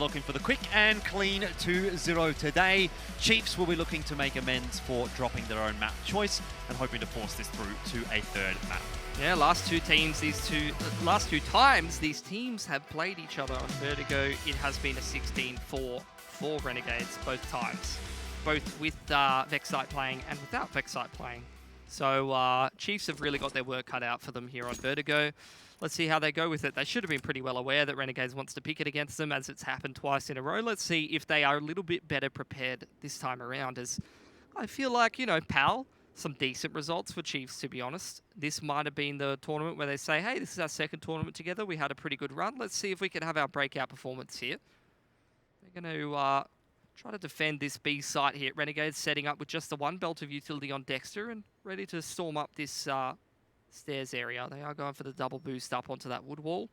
looking for the quick and clean 2-0 today. Chiefs will be looking to make amends for dropping their own map choice and hoping to force this through to a third map. Yeah, last two times these teams have played each other on Vertigo, it has been a 16-4 for Renegades both times. Both with Vexite playing and without Vexite playing. So Chiefs have really got their work cut out for them here on Vertigo. Let's see how they go with it. They should have been pretty well aware that Renegades wants to pick it against them, as it's happened twice in a row. Let's see if they are a little bit better prepared this time around, as I feel like, you know, PAL, some decent results for Chiefs, to be honest. This might have been the tournament where they say, hey, this is our second tournament together. We had a pretty good run. Let's see if we can have our breakout performance here. They're going to try to defend this B site here. Renegades setting up with just the one belt of utility on Dexter and ready to storm up this stairs area. They are going for the double boost up onto that wood wall.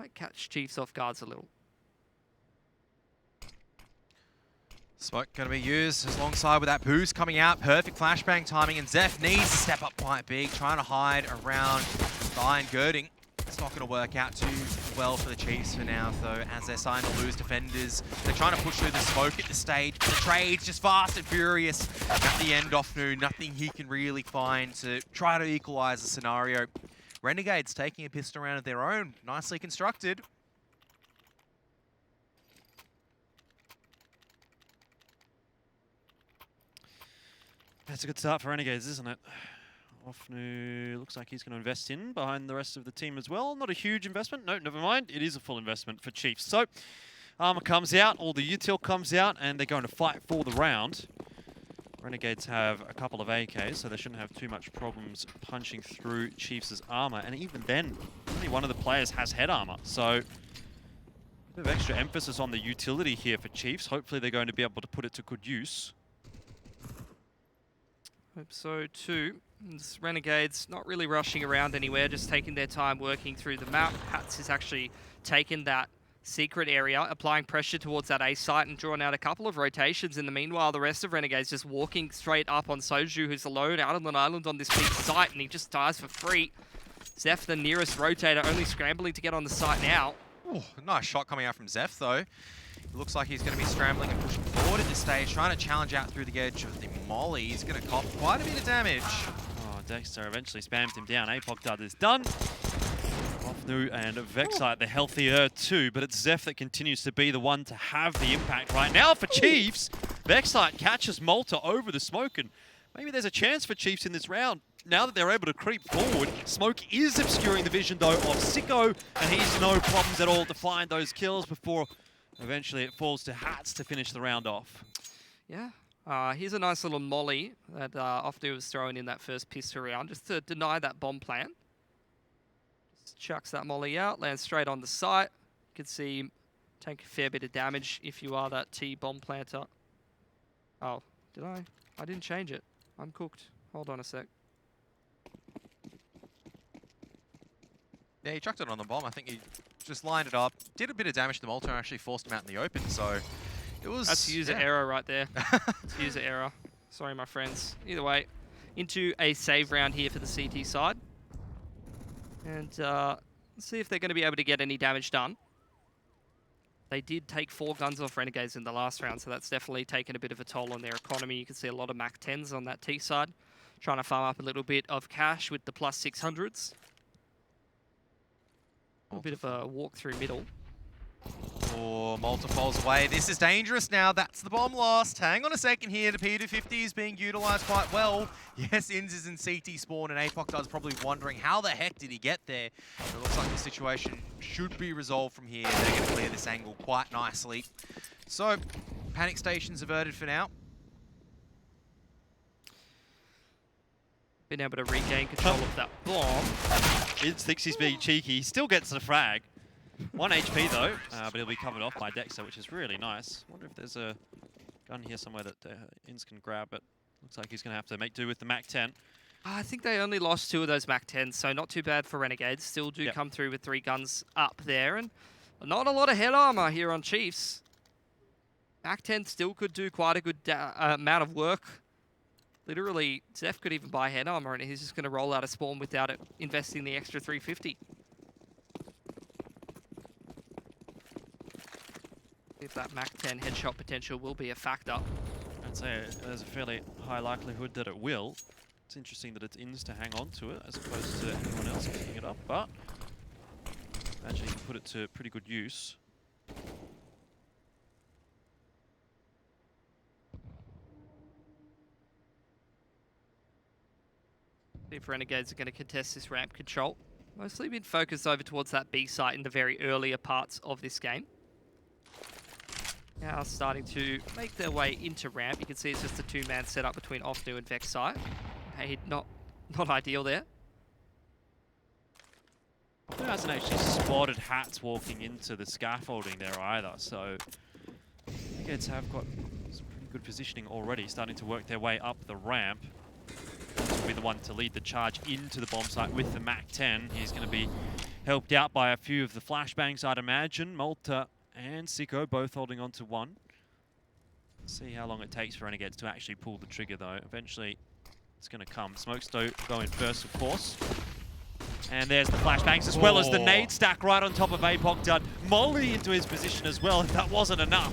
Might catch Chiefs off guards a little. Smoke going to be used alongside with that boost coming out. Perfect flashbang timing, and Zeph needs to step up quite big, trying to hide around the iron girding. It's not going to work out too well for the Chiefs for now, though, as they're starting to lose defenders. They're trying to push through the smoke at this stage, but the trade's just fast and furious. At the end, Offnu, nothing he can really find to try to equalize the scenario. Renegades taking a pistol round of their own, nicely constructed. That's a good start for Renegades, isn't it? Offnu looks like he's going to invest in behind the rest of the team as well. Not a huge investment. No, never mind. It is a full investment for Chiefs. So, armor comes out, all the util comes out, and they're going to fight for the round. Renegades have a couple of AKs, so they shouldn't have too much problems punching through Chiefs' armor. And even then, only one of the players has head armor. So, a bit of extra emphasis on the utility here for Chiefs. Hopefully they're going to be able to put it to good use. Hope so too. This Renegades not really rushing around anywhere, just taking their time working through the map. Hats has actually taken that secret area, applying pressure towards that A site and drawn out a couple of rotations. In the meanwhile, the rest of Renegades just walking straight up on Soju, who's alone out on an island on this big site, and he just dies for free. Zeph, the nearest rotator, only scrambling to get on the site now. Oh, nice shot coming out from Zeph, though. It looks like he's going to be scrambling and pushing forward at this stage, trying to challenge out through the edge of the molly. He's going to cop quite a bit of damage. Oh, Dexter eventually spams him down. Apoc Dud is done. Offnu and Vexite, the healthier too, but it's Zeph that continues to be the one to have the impact right now for Chiefs. Vexite catches Malta over the smoke, and maybe there's a chance for Chiefs in this round. Now that they're able to creep forward, smoke is obscuring the vision though of Sicko, and he's no problems at all to find those kills before eventually it falls to Hats to finish the round off. Yeah. Here's a nice little molly that Offnu was throwing in that first pistol round, just to deny that bomb plan. Just chucks that molly out, lands straight on the site. You can see him take a fair bit of damage if you are that T bomb planter. Oh, did I? I didn't change it. I'm cooked. Hold on a sec. Yeah, he chucked it on the bomb. I think he just lined it up, did a bit of damage to the Molten, and actually forced him out in the open, so it was... That's user error right there. It's user error. Sorry, my friends. Either way, into a save round here for the CT side. And let's see if they're going to be able to get any damage done. They did take 4 guns off Renegades in the last round, so that's definitely taken a bit of a toll on their economy. You can see a lot of Mac 10s on that T side, trying to farm up a little bit of cash with the plus 600s. A bit of a walk through middle. Oh, Malta falls away. This is dangerous now. That's the bomb lost. Hang on a second here. The P250 is being utilized quite well. Yes, Inz is in CT spawn, and Apoc does probably wondering how the heck did he get there. It looks like the situation should be resolved from here. They're going to clear this angle quite nicely. So, panic station's averted for now. Been able to regain control of that bomb. He thinks he's being cheeky. He still gets the frag. 1 HP though, but he'll be covered off by Dexter, which is really nice. Wonder if there's a gun here somewhere that Inz can grab, but looks like he's going to have to make do with the Mac 10. I think they only lost 2 of those Mac 10s, so not too bad for Renegades. Still do come through with 3 guns up there, and not a lot of head armor here on Chiefs. Mac 10 still could do quite a good amount of work. Literally, Zeph could even buy head armor, and he's just going to roll out a spawn without it investing the extra 350. If that Mach 10 headshot potential will be a factor. I'd say there's a fairly high likelihood that it will. It's interesting that it's Ins to hang on to it as opposed to anyone else picking it up, but imagine he can put it to pretty good use. If Renegades are going to contest this ramp control. Mostly been focused over towards that B site in the very earlier parts of this game. Now starting to make their way into ramp. You can see it's just a two-man setup between Ofnu and Vexite. Hey, not ideal there. He hasn't actually spotted Hats walking into the scaffolding there either, so Renegades have got some pretty good positioning already, starting to work their way up the ramp. Will be the one to lead the charge into the bomb site with the Mach 10. He's going to be helped out by a few of the flashbangs, I'd imagine. Malta and Sicko both holding on to one. See how long it takes for Renegades to actually pull the trigger, though. Eventually, it's going to come. Smoke's going first, of course. And there's the flashbangs, as well as the nade stack right on top of Apoc Dud. Molly into his position as well, if that wasn't enough.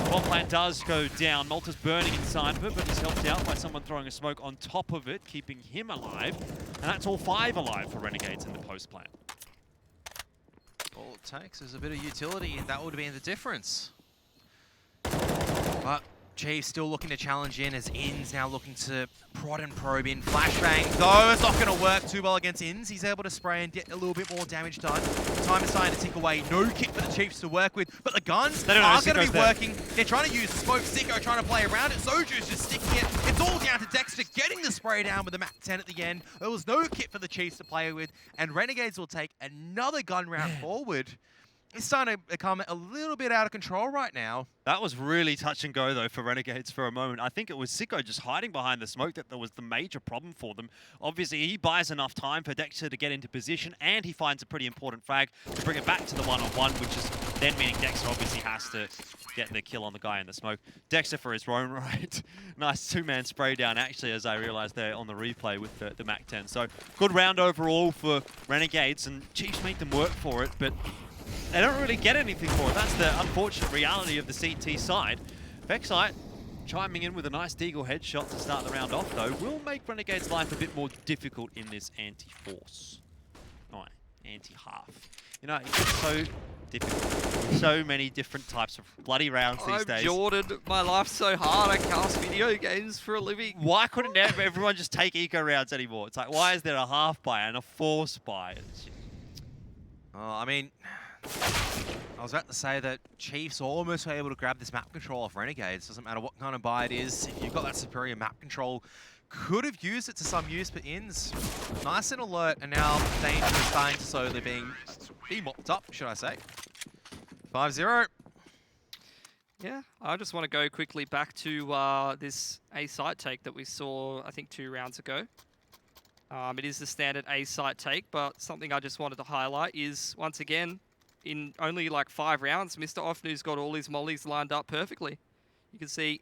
Bomb plant does go down. Malta's burning inside of it, but he's helped out by someone throwing a smoke on top of it, keeping him alive. And that's all 5 alive for Renegades in the post plant. All it takes is a bit of utility, and that would have been the difference. But Chiefs still looking to challenge in, as Inns now looking to prod and probe in. Flashbang, though, it's not going to work too well against Inns. He's able to spray and get a little bit more damage done. Time is starting to tick away. No kit for the Chiefs to work with, but the guns are going to be working. They're trying to use the smoke. Sicko trying to play around it. Soju's just sticking it. It's all down to Dexter getting the spray down with the Mach 10 at the end. There was no kit for the Chiefs to play with, and Renegades will take another gun round forward. It's starting to become a little bit out of control right now. That was really touch and go, though, for Renegades for a moment. I think it was Sicko just hiding behind the smoke that was the major problem for them. Obviously, he buys enough time for Dexter to get into position, and he finds a pretty important frag to bring it back to the one-on-one, which is then meaning Dexter obviously has to get the kill on the guy in the smoke. Dexter, for his own right, nice two-man spray down, actually, as I realized there on the replay with the Mach 10. So, good round overall for Renegades, and Chiefs make them work for it, but they don't really get anything for it. That's the unfortunate reality of the CT side. Vexite chiming in with a nice Deagle headshot to start the round off, though, will make Renegade's life a bit more difficult in this anti-force. No, anti-half. You know, it's just so difficult. So many different types of bloody rounds these days. Jordan, my life's so hard. I cast video games for a living. Why couldn't everyone just take eco rounds anymore? It's like, why is there a half buy and a force buy? I mean, I was about to say that Chiefs almost were able to grab this map control off Renegades. Doesn't matter what kind of buy it is. If you've got that superior map control, could have used it to some use, but Inns nice and alert, and now danger is starting to slowly be mopped up, should I say. 5-0. Yeah, I just want to go quickly back to this A site take that we saw, I think, 2 rounds ago. It is the standard A site take, but something I just wanted to highlight is, once again, in only like 5 rounds, Mr. Ofnu's got all his mollies lined up perfectly. You can see,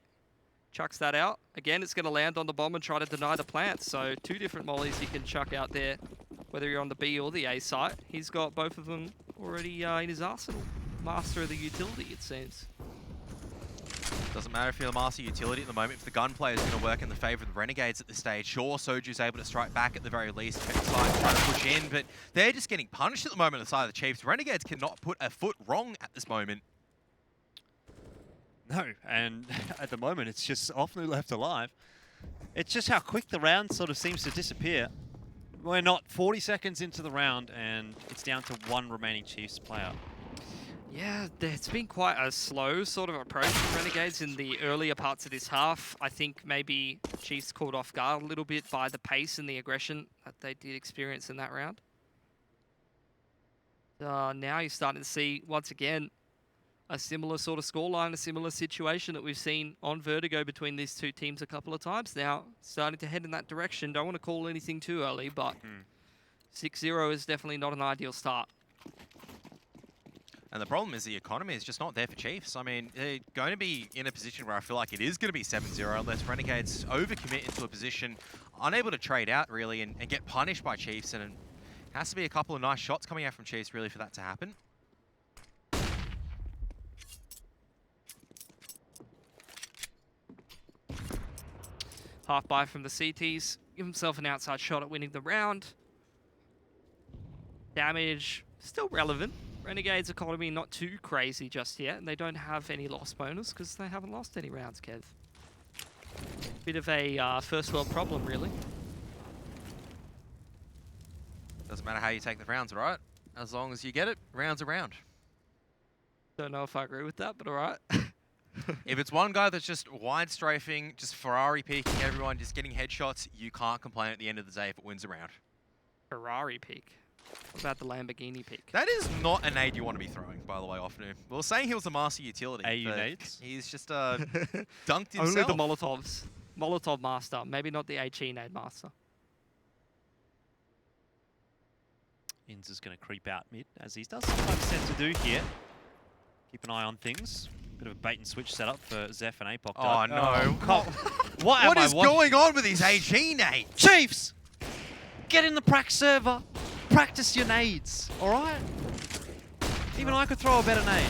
chucks that out. Again, it's going to land on the bomb and try to deny the plant. So 2 different mollies he can chuck out there, whether you're on the B or the A site. He's got both of them already in his arsenal. Master of the utility, it seems. Doesn't matter if you're the master utility at the moment. If the gunplay is going to work in the favour of the Renegades at this stage, sure, Soju's able to strike back at the very least. Vexite trying to push in, but they're just getting punished at the moment on the side of the Chiefs. Renegades cannot put a foot wrong at this moment. No, and at the moment, it's just Ofnu left alive. It's just how quick the round sort of seems to disappear. We're not 40 seconds into the round, and it's down to 1 remaining Chiefs player. Yeah, it's been quite a slow sort of approach from Renegades in the earlier parts of this half. I think maybe Chiefs caught off guard a little bit by the pace and the aggression that they did experience in that round. Now you're starting to see, once again, a similar sort of scoreline, a similar situation that we've seen on Vertigo between these 2 teams a couple of times now. Starting to head in that direction. Don't want to call anything too early, but 6-0 is definitely not an ideal start. And the problem is the economy is just not there for Chiefs. I mean, they're going to be in a position where I feel like it is going to be 7-0 unless Renegades overcommit into a position, unable to trade out really and get punished by Chiefs. And it has to be a couple of nice shots coming out from Chiefs really for that to happen. Half buy from the CTs. Give himself an outside shot at winning the round. Damage, still relevant. Renegades economy not too crazy just yet, and they don't have any loss bonus because they haven't lost any rounds, Kev. Bit of a first world problem, really. Doesn't matter how you take the rounds, right? As long as you get it, rounds are round. Don't know if I agree with that, but alright. If it's one guy that's just wide strafing, just Ferrari peeking everyone, just getting headshots, you can't complain at the end of the day if it wins a round. Ferrari peak. What about the Lamborghini peak? That is not a nade you want to be throwing, by the way, Offnu. We were saying he was a master utility. AU nades? He's just dunked himself. Only the Molotovs. Molotov master, maybe not the HE nade master. Inns is going to creep out mid, as he does sometimes tend to do here. Keep an eye on things. Bit of a bait and switch setup for Zeph and Apoc. Oh, no. What is going on with these HE nades? Chiefs! Get in the prac server. Practice your nades, alright? Even I could throw a better nade.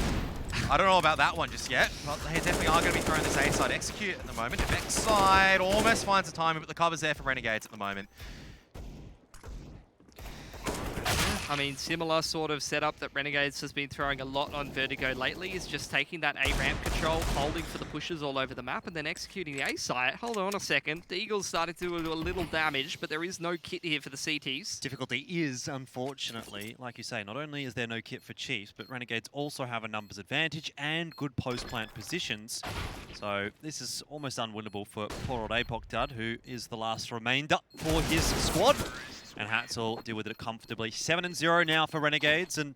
I don't know about that one just yet, but they definitely are going to be throwing this A side execute at the moment. X side almost finds the timing, but the cover's there for Renegades at the moment. I mean, similar sort of setup that Renegades has been throwing a lot on Vertigo lately is just taking that A ramp control, holding for the pushes all over the map, and then executing the A site. Hold on a second. The Eagles started to do a little damage, but there is no kit here for the CTs. Difficulty is, unfortunately, like you say, not only is there no kit for Chiefs, but Renegades also have a numbers advantage and good post-plant positions. So this is almost unwinnable for poor old Apoc Dud, who is the last remainder for his squad. And Hats will deal with it comfortably. 7-0 now for Renegades. And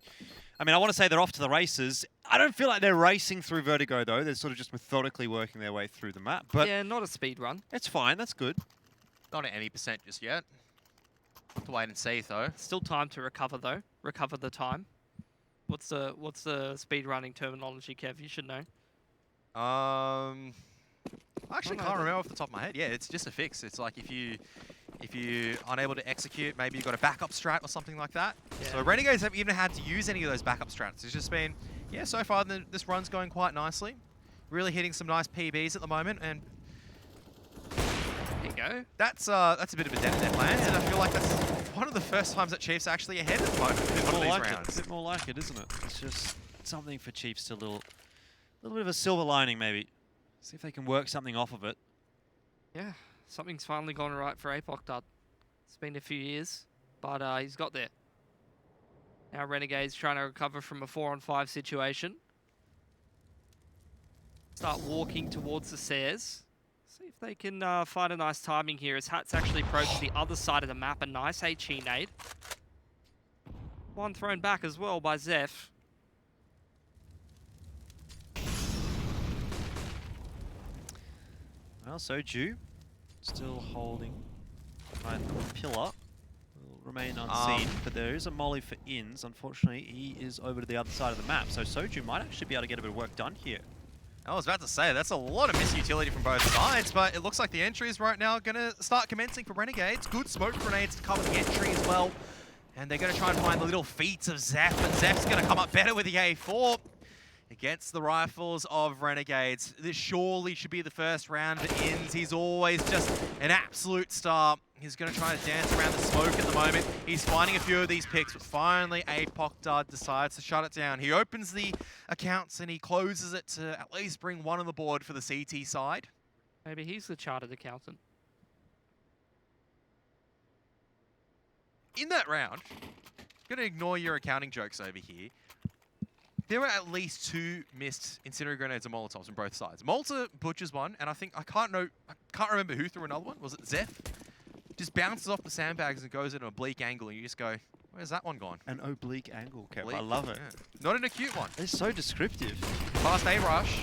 I mean, I want to say they're off to the races. I don't feel like they're racing through Vertigo, though. They're sort of just methodically working their way through the map. But yeah, not a speed run. It's fine. That's good. Not at any percent just yet. To wait and see, though. Still time to recover, though. Recover the time. What's the speed running terminology, Kev? You should know. I actually can't remember off the top of my head. Yeah, it's just a fix. It's like if you're unable to execute, maybe you've got a backup strat or something like that. Yeah. So Renegades haven't even had to use any of those backup strats. It's just been, yeah, so far this run's going quite nicely. Really hitting some nice PBs at the moment, and There you go. that's a bit of a death land, and I feel like that's one of the first times that Chiefs are actually ahead at the moment in one of these rounds. A bit more like it, isn't it? It's just something for Chiefs to little bit of a silver lining, maybe. See if they can work something off of it. Yeah, something's finally gone right for Apoc Dud. It's been a few years, but he's got there. Now Renegades trying to recover from a 4-on-5 situation. Start walking towards the stairs. See if they can find a nice timing here as Hats actually approaches the other side of the map. A nice HE nade. One thrown back as well by Zeph. Well, Soju still holding behind the pillar. Will remain unseen, but there is a molly for Inns. Unfortunately, he is over to the other side of the map, so Soju might actually be able to get a bit of work done here. I was about to say, that's a lot of misutility from both sides, but it looks like the entries right now are going to start commencing for Renegades. Good smoke grenades to cover the entry as well. And they're going to try and find the little feats of Zeph, but Zeph's going to come up better with the A4 against the rifles of Renegades. This surely should be the first round for Inns. He's always just an absolute star. He's going to try to dance around the smoke at the moment. He's finding a few of these picks, but finally Apoc Dud decides to shut it down. He opens the accounts and he closes it to at least bring one on the board for the CT side. Maybe he's the chartered accountant. In that round, I'm going to ignore your accounting jokes over here. There were at least 2 missed incendiary grenades and molotovs on both sides. Malta butchers one, and I can't remember who threw another one. Was it Zeph? Just bounces off the sandbags and goes at an oblique angle, and you just go, where's that one gone? An oblique angle, Kev. Oblique? I love it. Yeah. Not an acute one. It's so descriptive. Fast A rush.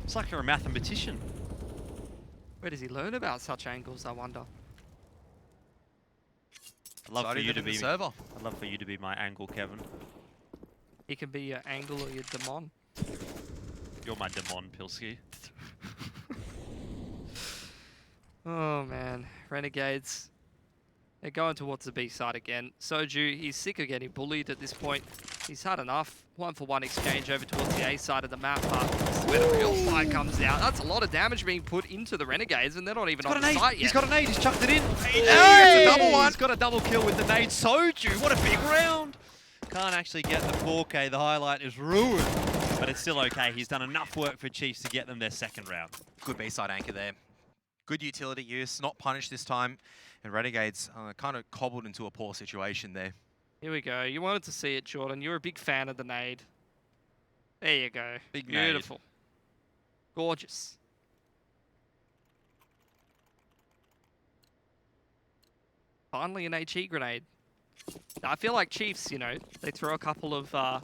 It's like you're a mathematician. Where does he learn about such angles, I wonder? I'd love for you to be. Server. I'd love for you to be my angle, Kevin. He can be your angle or your demon. You're my demon, Pilsky. Oh man, Renegades. They're going towards the B side again. Soju, he's sick of getting bullied at this point. He's had enough. 1-for-1 exchange over towards the A side of the map, but this is where the real fight comes out. That's a lot of damage being put into the Renegades, and they're not even on the site yet. He's got a nade, he's chucked it in. He gets a double one. He's got a double kill with the nade. Soju, what a big round. Can't actually get the 4K, the highlight is ruined. But it's still okay, he's done enough work for Chiefs to get them their second round. Good B-side anchor there. Good utility use, not punished this time. And Renegades kind of cobbled into a poor situation there. Here we go. You wanted to see it, Jordan. You're a big fan of the nade. There you go. Big Beautiful. Gorgeous. Finally an HE grenade. I feel like Chiefs, you know, they throw a couple of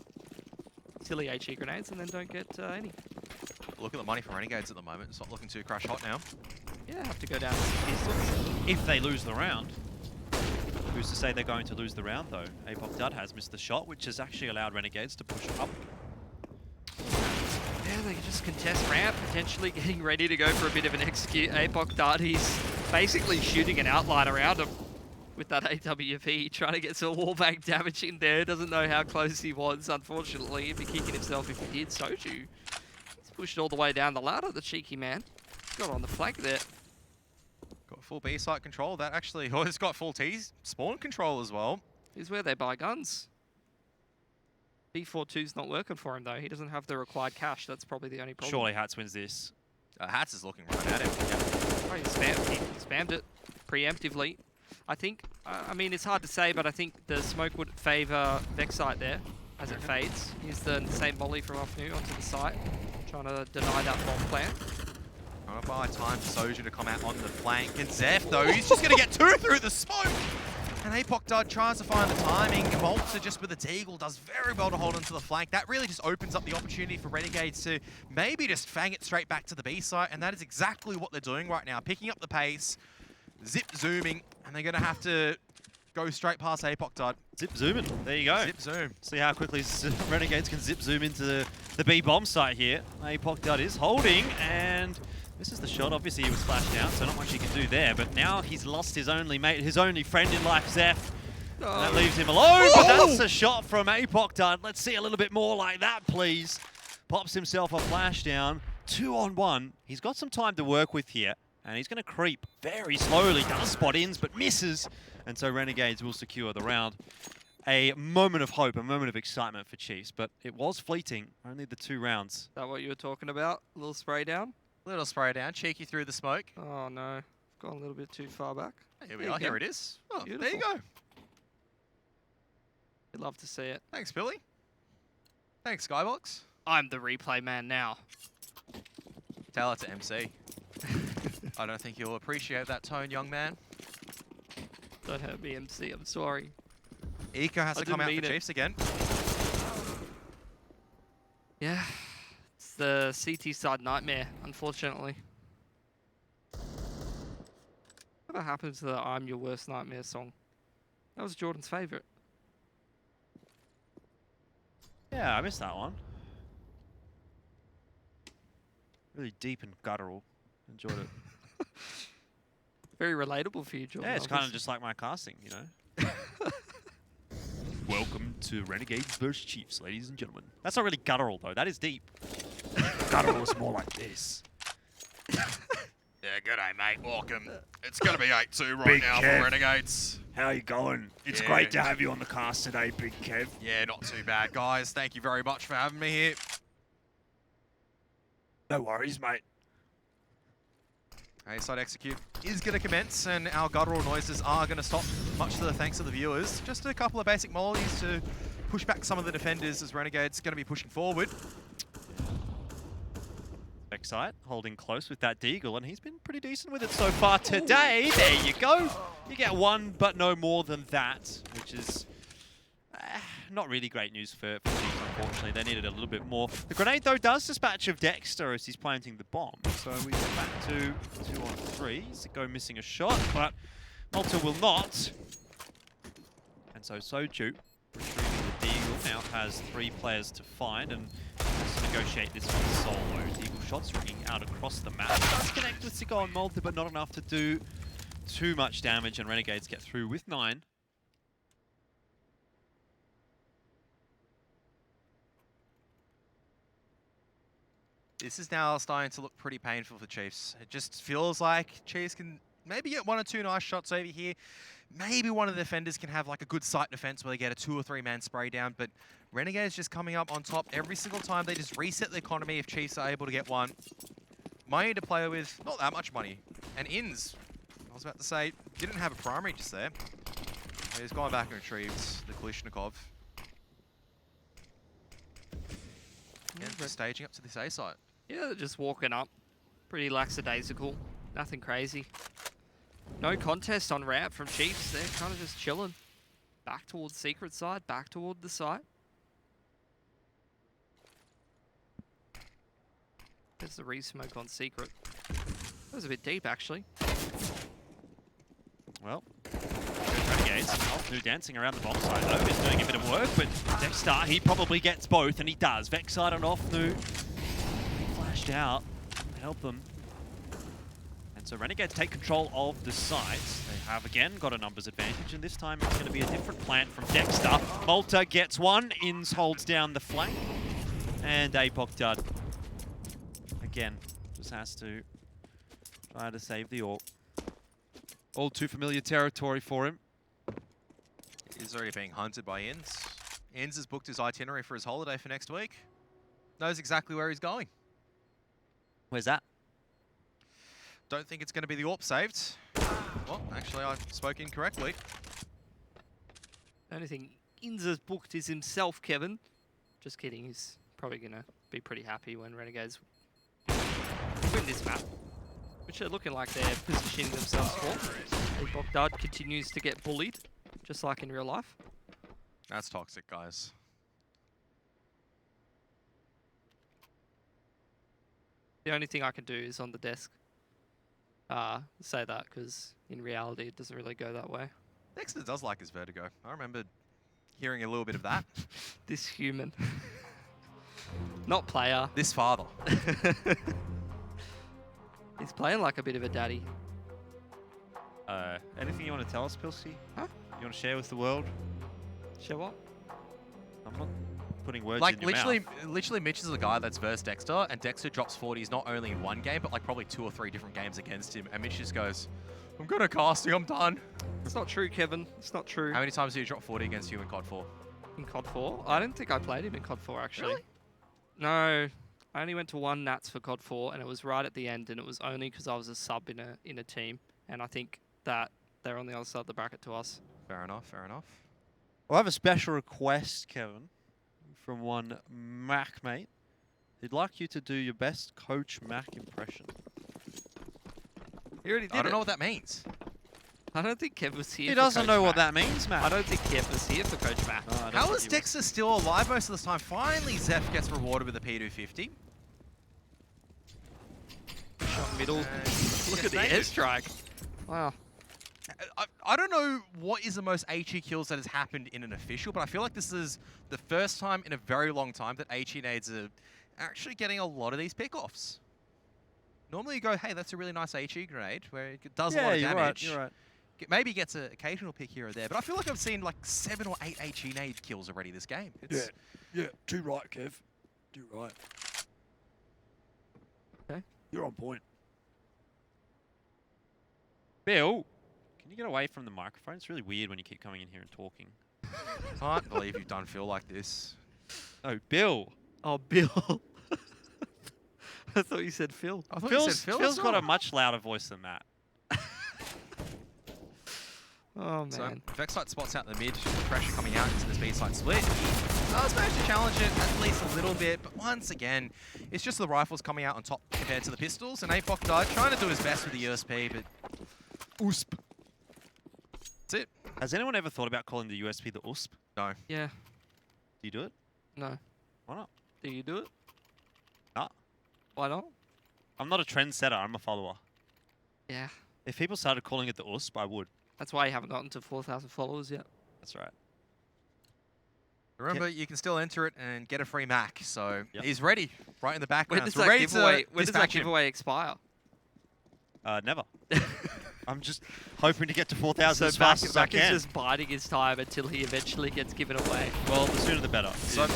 silly HE grenades and then don't get any. Look at the money for Renegades at the moment. It's not looking too crash hot now. Yeah, have to go down to 6 pistols. If they lose the round. Who's to say they're going to lose the round, though? Apoc Dud has missed the shot, which has actually allowed Renegades to push up. Yeah, they can just contest ramp, potentially getting ready to go for a bit of an execute. Apoc Dud, he's basically shooting an outline around him with that AWP, trying to get some wallbang damage in there. Doesn't know how close he was, unfortunately. He'd be kicking himself if he did. Soju, he's pushed all the way down the ladder, the cheeky man. Got on the flank there. Got full B site control. That actually, oh, it's got full T spawn control as well. Here's where they buy guns. B42's not working for him though. He doesn't have the required cash. That's probably the only problem. Surely Hats wins this. Hats is looking right at him. Oh, he spammed it preemptively. I think, I mean, it's hard to say, but I think the smoke would favour Vexite there as it fades. Here's the same volley from Ofnu onto the site, trying to deny that bomb plan. Trying to buy time for Soju to come out on the flank. And Zeph, though, he's just going to get 2 through the smoke. And Apoc Dud tries to find the timing. Malta just with a Deagle does very well to hold onto the flank. That really just opens up the opportunity for Renegades to maybe just fang it straight back to the B site. And that is exactly what they're doing right now. Picking up the pace, zip zooming, and they're going to have to go straight past Apoc Dud. Zip zooming. There you go. Zip zoom. See how quickly Renegades can zip zoom into the B bomb site here. Apoc Dud is holding, and this is the shot. Obviously, he was flashed down, so not much he can do there. But now he's lost his only mate, his only friend in life, Zeph. And that leaves him alone, but that's a shot from Apoc Dud. Let's see a little bit more like that, please. Pops himself a flash down. 2-on-1. He's got some time to work with here, and he's going to creep very slowly. Does spot ins, but misses. And so Renegades will secure the round. A moment of hope, a moment of excitement for Chiefs, but it was fleeting. Only the 2 rounds. Is that what you were talking about? A little spray down? Little spray down, cheeky through the smoke. Oh no, gone a little bit too far back. Here we are, here it is. Oh, Beautiful. there you go. You'd love to see it. Thanks, Billy. Thanks, Skybox. I'm the replay man now. Tell it to MC. I don't think you'll appreciate that tone, young man. Don't hurt me, MC. I'm sorry. Eco has to come out for didn't mean it. Chiefs again. Yeah, it's the CT side nightmare, unfortunately. Whatever happened to the I'm Your Worst Nightmare song? That was Jordan's favourite. Yeah, I missed that one. Really deep and guttural. Enjoyed it. Very relatable for you, Jordan. Yeah, it's kind of just like my casting, you know? Welcome to Renegades vs Chiefs, ladies and gentlemen. That's not really guttural, though. That is deep. Guttural is more like this. Yeah, g'day, mate. Welcome. It's going to be 8-2 right Big now Kev. for Renegades. How you going? It's Yeah. great to have you on the cast today, Big Kev. Yeah, not too bad, guys. Thank you very much for having me here. No worries, mate. A-side execute is going to commence, and our guttural noises are going to stop, much to the thanks of the viewers. Just a couple of basic mollies to push back some of the defenders as Renegades going to be pushing forward. Vexite holding close with that Deagle, and he's been pretty decent with it so far today. There you go. You get 1, but no more than that, which is not really great news for Chiefs, unfortunately. They needed a little bit more. The grenade, though, does dispatch of Dexter as he's planting the bomb. So we go back to 2-on-3. Go missing a shot, but Malta will not. And so Soju, retrieving the Deagle, now has 3 players to find and has to negotiate this one solo. Deagle shots ringing out across the map. Does connect with Sigo and Malta, but not enough to do too much damage, and Renegades get through with 9. This is now starting to look pretty painful for Chiefs. It just feels like Chiefs can maybe get 1 or 2 nice shots over here. Maybe one of the defenders can have like a good sight defense where they get a 2 or 3 man spray down, but Renegades just coming up on top every single time. They just reset the economy if Chiefs are able to get one. Money to play with, not that much money. And Inns, I was about to say, didn't have a primary just there. He's gone back and retrieved the Kalishnikov. Again, just staging up to this A site. Yeah, they're just walking up. Pretty lackadaisical. Nothing crazy. No contest on ramp from Chiefs. They're kind of just chilling. Back towards secret side, back toward the site. There's the re-smoke on secret. That was a bit deep, actually. Well, Renegades. New dancing around the bomb side, though. He's doing a bit of work, but Dexter, he probably gets both, and he does. Vexside on off, New. Flashed out to help them. And so Renegades take control of the sites. They have, again, got a numbers advantage, and this time it's going to be a different plant from Dexter. Malta gets one. Inns holds down the flank. And Apoc dud. Again, just has to try to save the AWP. All too familiar territory for him. He's already being hunted by Inns. Inns has booked his itinerary for his holiday for next week. Knows exactly where he's going. Where's that? Don't think it's going to be the AWP saved. Well, actually, I spoke incorrectly. The only thing Inns has booked is himself, Kevin. Just kidding. He's probably going to be pretty happy when Renegades win this map, which they're looking like they're positioning themselves for. Bogdad continues to get bullied, just like in real life. That's toxic, guys. The only thing I can do is on the desk say that, because in reality it doesn't really go that way. Dexter does like his Vertigo. I remember hearing a little bit of that. This human. Not player. This father. He's playing like a bit of a daddy. Anything you want to tell us, Pilsy? Huh? You want to share with the world? Share what? I'm not putting words Like, in your mouth. literally, Mitch is the guy that's versed Dexter, and Dexter drops 40s not only in one game, but like probably 2 or 3 different games against him. And Mitch just goes, I'm good at casting, I'm done. It's not true, Kevin. It's not true. How many times do you drop 40 against you in COD 4? In COD 4? I don't think I played him in COD 4, actually. Really? No. I only went to 1 Nats for COD 4, and it was right at the end, and it was only because I was a sub in a team. And I think that they're on the other side of the bracket to us. Fair enough, fair enough. I have a special request, Kevin, from one Mac mate. He'd like you to do your best Coach Mac impression. You already did I don't know what that means. I don't think Kev was here He for doesn't Coach know Mac. what that means, Matt. I don't think Kev was here for Coach Mac. No, I don't How think is he was. Dexter still alive most of this time? Finally, Zeph gets rewarded with a P250. Shot middle. And Look at the yes, airstrike. Wow. I don't know what is the most HE kills that has happened in an official, but I feel like this is the first time in a very long time that HE nades are actually getting a lot of these pickoffs. Normally you go, hey, that's a really nice HE grenade, where it does a lot of damage. You're right. Maybe gets an occasional pick here or there, but I feel like I've seen like 7 or 8 HE nade kills already this game. It's Yeah, too right, Kev. Too right. Okay. You're on point. Bill, can you get away from the microphone? It's really weird when you keep coming in here and talking. Can't believe you've done Phil like this. Oh, Bill. Oh, Bill. I thought you said Phil. I thought you said Phil. Phil's got a much louder voice than that. Oh, So, man. Vexite spots out in the mid, pressure coming out into this B-side split. He does manage to challenge it at least a little bit, but once again, it's just the rifles coming out on top compared to the pistols, and Apoc died, trying to do his best with the USP, but USP. That's it. Has anyone ever thought about calling the USP the USP? No. Yeah. Do you do it? No. Why not? Do you do it? Nah. Why not? I'm not a trendsetter. I'm a follower. Yeah. If people started calling it the USP, I would. That's why you haven't gotten to 4,000 followers yet. That's right. Remember, you can still enter it and get a free Mac, so Yep. he's ready, right in the When background. does So that ready giveaway? to When does that dispatch him. giveaway expire? Never. I'm just hoping to get to 4,000 So as fast as I Mac is can. just biding his time until he eventually gets given away. Well, the sooner the better, So, in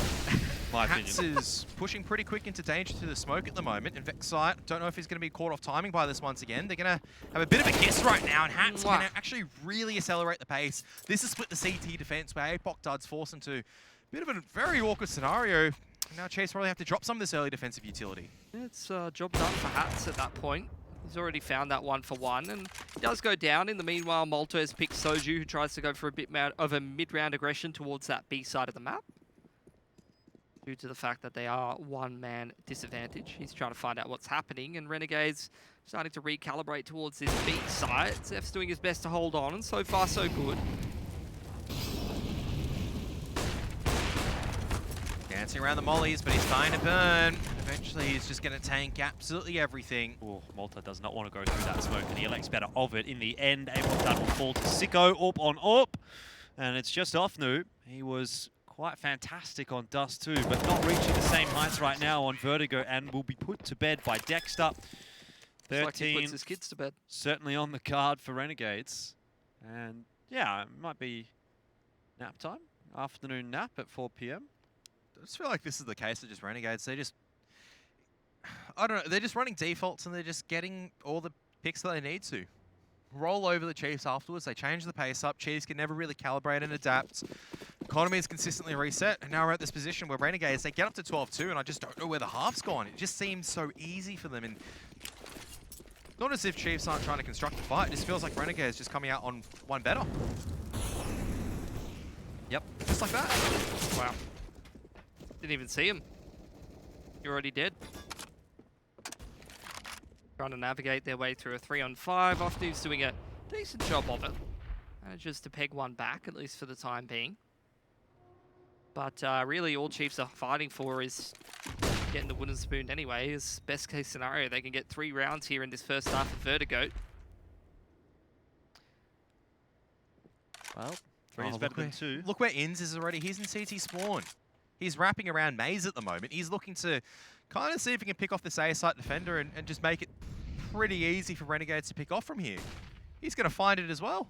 my Hats opinion. is pushing pretty quick into danger to the smoke at the moment, and Vexite, don't know if he's going to be caught off timing by this once again. They're going to have a bit of a guess right now, and Hats can actually really accelerate the pace. This is split the CT defense, where APOC Duds force into a bit of a very awkward scenario. Now Chase probably have to drop some of this early defensive utility. It's job done for Hats at that point. He's already found that 1-for-1, and he does go down. In the meanwhile, Maltez picks Soju, who tries to go for a bit of a mid-round aggression towards that B side of the map. Due to the fact that they are one-man disadvantage. He's trying to find out what's happening, and Renegades starting to recalibrate towards this B side. Zeph's doing his best to hold on, and so far so good. Dancing around the mollies, but he's starting to burn. Eventually, he's just going to tank absolutely everything. Oh, Malta does not want to go through that smoke, and he elects better of it. In the end, Apok will fall to Sicko, up on up. And it's just Ofnu. He was quite fantastic on Dust too, but not reaching the same heights right now on Vertigo, and will be put to bed by Dexter. It's like he 13, puts his kids to bed. certainly on the card for Renegades. And yeah, it might be nap time, afternoon nap at 4 p.m. I just feel like this is the case of just Renegades. They just, I don't know, they're just running defaults and they're just getting all the picks that they need to. Roll over the Chiefs afterwards. They change the pace up. Chiefs can never really calibrate and adapt. Economy is consistently reset. And now we're at this position where Renegades, they get up to 12-2 and I just don't know where the half's gone. It just seems so easy for them. And not as if Chiefs aren't trying to construct a fight. It just feels like Renegades just coming out on one better. Yep. Just like that. Wow. Didn't even see him. You're already dead. Trying to navigate their way through a 3-on-5. Ofnu's doing a decent job of it. Manages to peg one back, at least for the time being. But really, all Chiefs are fighting for is getting the wooden spoon anyway. Is best case scenario, they can get 3 rounds here in this first half of Vertigo. Well, 3 is better than 2. Look where Inns is already. He's in CT spawn. He's wrapping around Maze at the moment. He's looking to kind of see if he can pick off this A site defender and just make it pretty easy for Renegades to pick off from here. He's going to find it as well.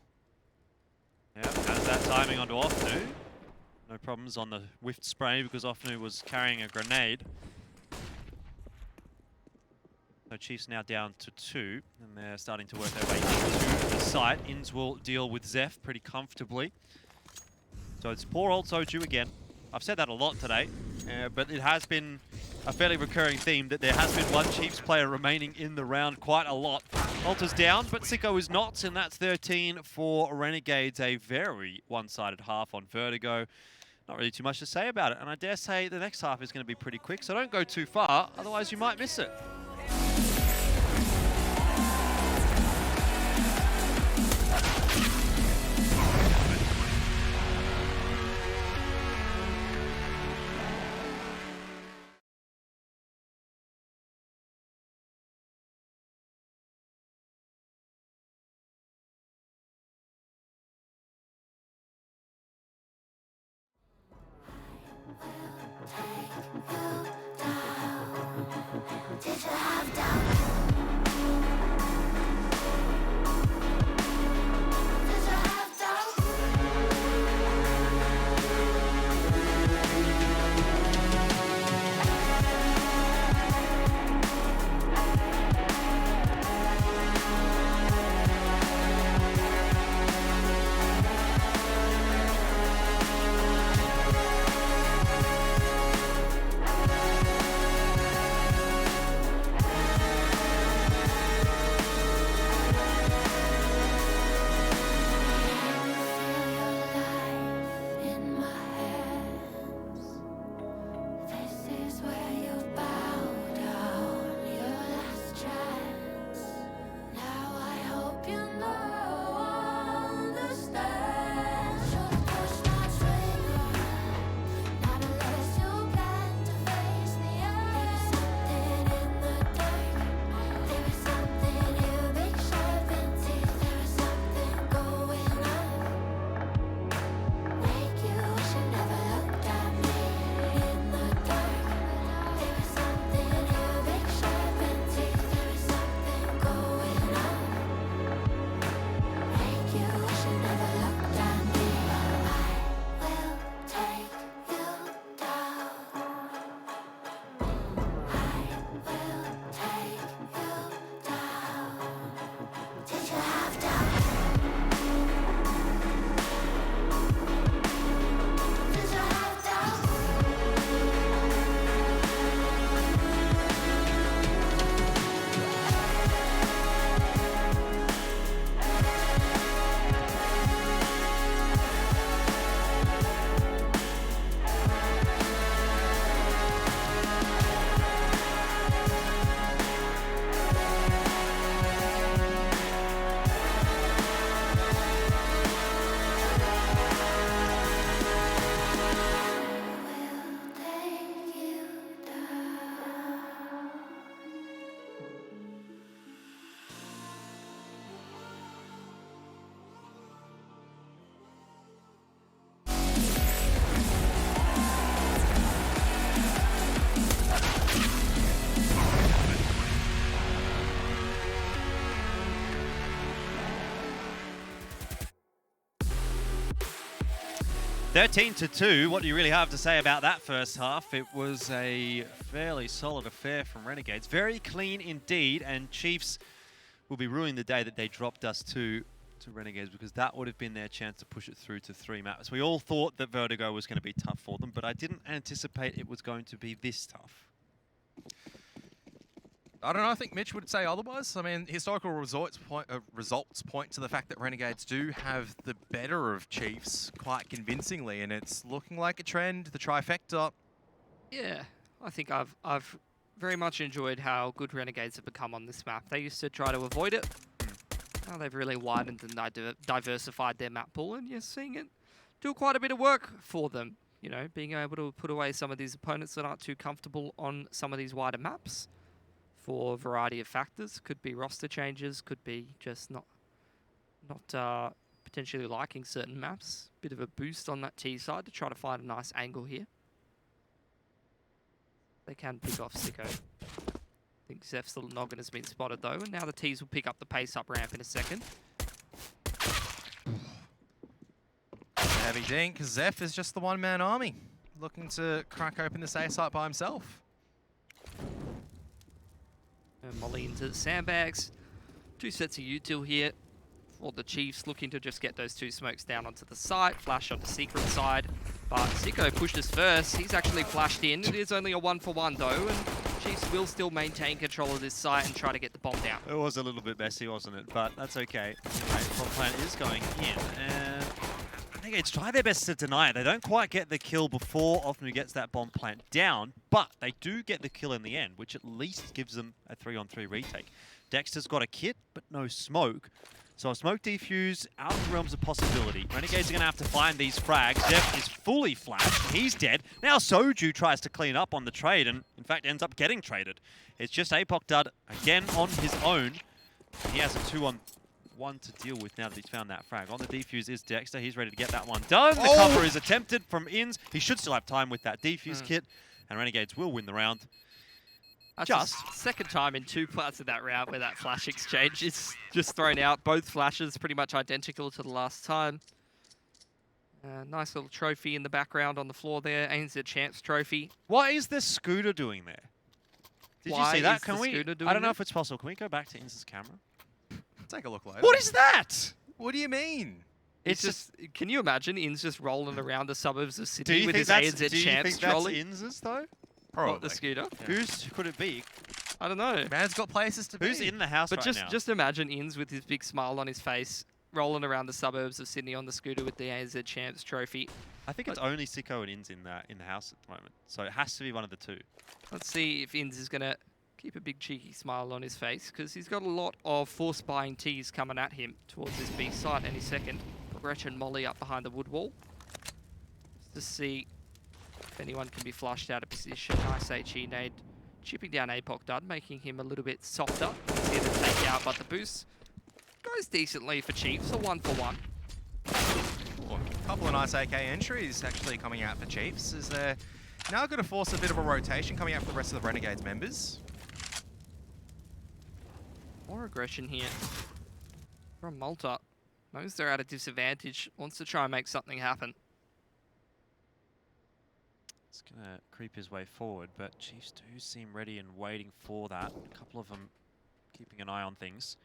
Yeah, has that timing onto Ofnu. No problems on the whiffed spray because Ofnu was carrying a grenade. So Chiefs now down to 2, and they're starting to work their way into the site. Inns will deal with Zeph pretty comfortably. So it's poor old Soju again. I've said that a lot today, but it has been a fairly recurring theme that there has been one Chiefs player remaining in the round quite a lot. Malta's down, but Sicko is not, and that's 13 for Renegades. A very one-sided half on Vertigo. Not really too much to say about it, and I dare say the next half is going to be pretty quick, so don't go too far, otherwise you might miss it. 13-2. What do you really have to say about that first half? It was a fairly solid affair from Renegades. Very clean indeed, and Chiefs will be ruining the day that they dropped us to Renegades, because that would have been their chance to push it through to 3 maps. We all thought that Vertigo was going to be tough for them, but I didn't anticipate it was going to be this tough. I don't know, I think Mitch would say otherwise. I mean, historical results point to the fact that Renegades do have the better of Chiefs quite convincingly, and it's looking like a trend, the trifecta. Yeah, I think I've very much enjoyed how good Renegades have become on this map. They used to try to avoid it. Now they've really widened and diversified their map pool, and you're seeing it do quite a bit of work for them. You know, being able to put away some of these opponents that aren't too comfortable on some of these wider maps for a variety of factors. Could be roster changes, could be just not potentially liking certain maps. Bit of a boost on that T side to try to find a nice angle here. They can pick off Sicko. I think Zeph's little noggin has been spotted though, and now the T's will pick up the pace up ramp in a second. Heavy dink, because Zeph is just the one-man army, looking to crack open this A site by himself. And Molly into the sandbags. 2 sets of util here for the Chiefs, looking to just get those 2 smokes down onto the site. Flash on the secret side, but Sicko pushed us first. He's actually flashed in. It is only a 1-for-1 though, and Chiefs will still maintain control of this site and try to get the bomb down. It was a little bit messy, wasn't it? But that's okay. Anyway, bomb plant is going in, and Renegades try their best to deny it. They don't quite get the kill before Ofnu gets that bomb plant down, but they do get the kill in the end, which at least gives them a 3-on-3 retake. Dexter's got a kit, but no smoke. So a smoke defuse out of the realms of possibility. Renegades are going to have to find these frags. Zeph is fully flashed. He's dead. Now Soju tries to clean up on the trade and, in fact, ends up getting traded. It's just Apoc Dud again on his own. He has a 2-on-1 to deal with now that he's found that frag. On the defuse is Dexter. He's ready to get that one done. The cover is attempted from Inns. He should still have time with that defuse kit, and Renegades will win the round. That's the second time in 2 parts of that round where that flash exchange is just thrown out. Both flashes pretty much identical to the last time. Nice little trophy in the background on the floor there. ANZ Champs trophy. What is the scooter doing there? Did you see that? Can we? I don't know if it's possible. Can we go back to Inns' camera? Take a look later. What is that? What do you mean? It's just, can you imagine Inns just rolling around the suburbs of Do Sydney you with think his that's, ANZ Champs trolley? Do you think that's Inns' though? Probably. What, the scooter? Yeah. Whose could it be? I don't know. Man's got places to Who's be. in the house But right now? just imagine Inns with his big smile on his face, rolling around the suburbs of Sydney on the scooter with the ANZ Champs trophy. I think it's only Sicko and Inns in the house at the moment, so it has to be one of the two. Let's see if Inns is going to keep a big cheeky smile on his face, because he's got a lot of force buying T's coming at him towards this B site any second. Gretchen Molly up behind the wood wall. Just to see if anyone can be flushed out of position. Nice HE nade chipping down Apoc Dud, making him a little bit softer. Easier to take out, but the boost goes decently for Chiefs, a 1-for-1. A couple of nice AK entries actually coming out for Chiefs. Is they're now going to force a bit of a rotation coming out for the rest of the Renegades members. More aggression here from Malta. Knows they're at a disadvantage, wants to try and make something happen. He's going to creep his way forward, but Chiefs do seem ready and waiting for that. A couple of them keeping an eye on things.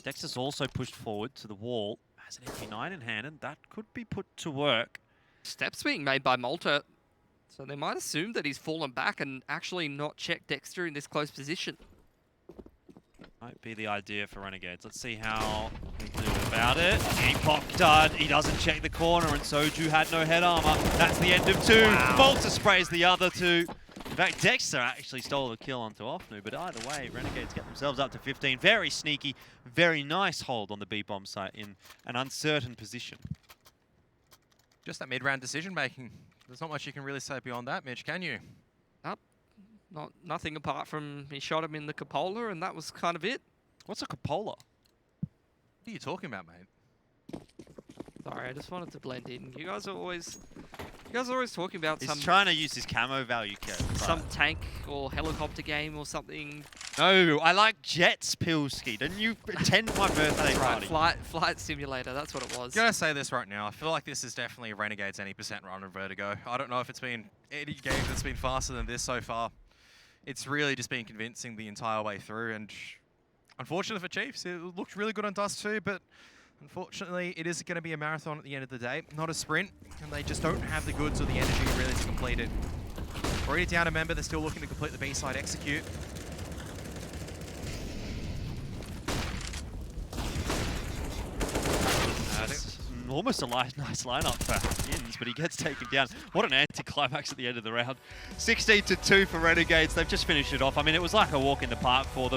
Dexter's also pushed forward to the wall. Has an MP9 in hand, and that could be put to work. Steps being made by Malta, so they might assume that he's fallen back and actually not checked Dexter in this close position. Might be the idea for Renegades. Let's see how they do about it. Apoc Dud, he doesn't check the corner, and Soju had no head armor. That's the end of 2. Wow. Malta sprays the other 2. In fact, Dexter actually stole the kill onto Ofnu, but either way, Renegades get themselves up to 15. Very sneaky, very nice hold on the B-bomb site in an uncertain position. Just that mid-round decision-making. There's not much you can really say beyond that, Mitch, can you? Nothing apart from he shot him in the cupola, and that was kind of it. What's a cupola? What are you talking about, mate? Sorry, I just wanted to blend in. You guys are always talking about He's trying to use his camo value, Kev. some tank or helicopter game or something. No, I like Jets, Pilski. Didn't you attend my birthday party? Flight simulator, that's what it was. Gonna say this right now. I feel like this is definitely a Renegades any percent run in Vertigo. I don't know if it's been any game that's been faster than this so far. It's really just been convincing the entire way through, and unfortunately for Chiefs, it looked really good on Dust too, but unfortunately it is going to be a marathon at the end of the day, not a sprint, and they just don't have the goods or the energy really to complete it. Already down a member, they're still looking to complete the B-side execute. That's almost a nice lineup for Yins, but he gets taken down. What an anticlimax at the end of the round. 16-2 for Renegades. They've just finished it off. I mean, it was like a walk in the park for them.